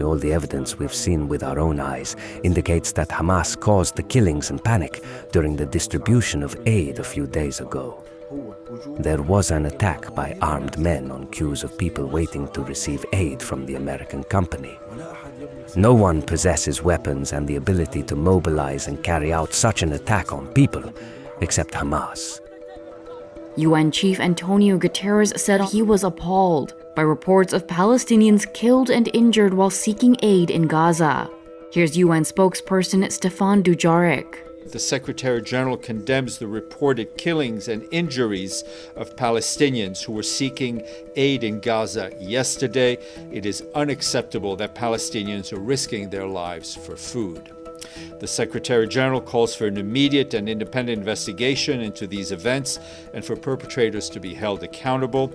All the evidence we've seen with our own eyes indicates that Hamas caused the killings and panic during the distribution of aid a few days ago. There was an attack by armed men on queues of people waiting to receive aid from the American company. No one possesses weapons and the ability to mobilize and carry out such an attack on people, except Hamas. UN Chief Antonio Guterres said he was appalled by reports of Palestinians killed and injured while seeking aid in Gaza. Here's UN spokesperson Stefan Dujarric. The Secretary General condemns the reported killings and injuries of Palestinians who were seeking aid in Gaza yesterday. It is unacceptable that Palestinians are risking their lives for food. The Secretary General calls for an immediate and independent investigation into these events and for perpetrators to be held accountable.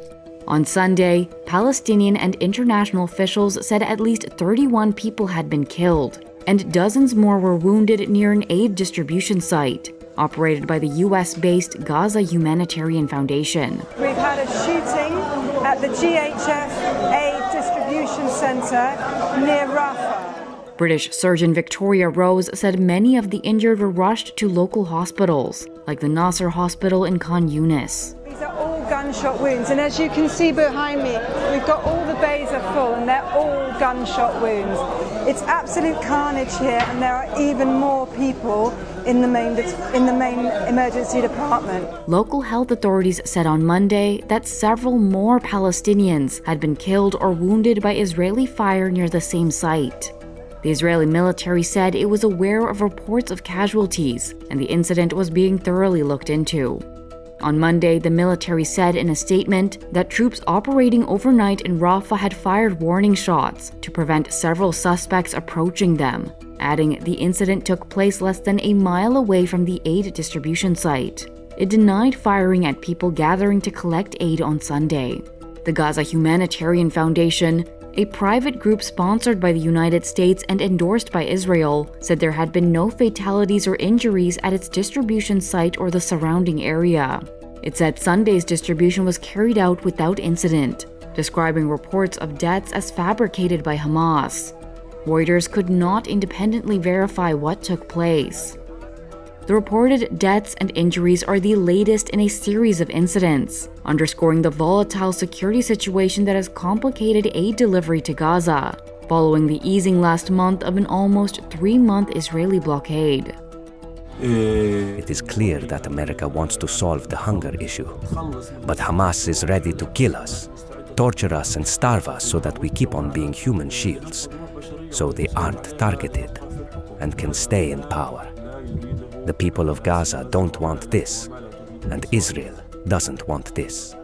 On Sunday, Palestinian and international officials said at least 31 people had been killed, and dozens more were wounded near an aid distribution site operated by the US-based Gaza Humanitarian Foundation. We've had a shooting at the GHF Aid Distribution Centre near Rafah. British surgeon Victoria Rose said many of the injured were rushed to local hospitals, like the Nasser Hospital in Khan Yunis. These are all gunshot wounds, and as you can see behind me, we've got all the bays are full, and they're all gunshot wounds. It's absolute carnage here, and there are even more people in the main emergency department. Local health authorities said on Monday that several more Palestinians had been killed or wounded by Israeli fire near the same site. The Israeli military said it was aware of reports of casualties, and the incident was being thoroughly looked into. On Monday, the military said in a statement that troops operating overnight in Rafah had fired warning shots to prevent several suspects approaching them, adding the incident took place less than a mile away from the aid distribution site. It denied firing at people gathering to collect aid on Sunday. The Gaza Humanitarian Foundation, a private group sponsored by the United States and endorsed by Israel, said there had been no fatalities or injuries at its distribution site or the surrounding area. It said Sunday's distribution was carried out without incident, describing reports of deaths as fabricated by Hamas. Reuters could not independently verify what took place. The reported deaths and injuries are the latest in a series of incidents, underscoring the volatile security situation that has complicated aid delivery to Gaza, following the easing last month of an almost 3-month Israeli blockade. It is clear that America wants to solve the hunger issue, but Hamas is ready to kill us, torture us and starve us so that we keep on being human shields, so they aren't targeted and can stay in power. The people of Gaza don't want this, and Israel doesn't want this.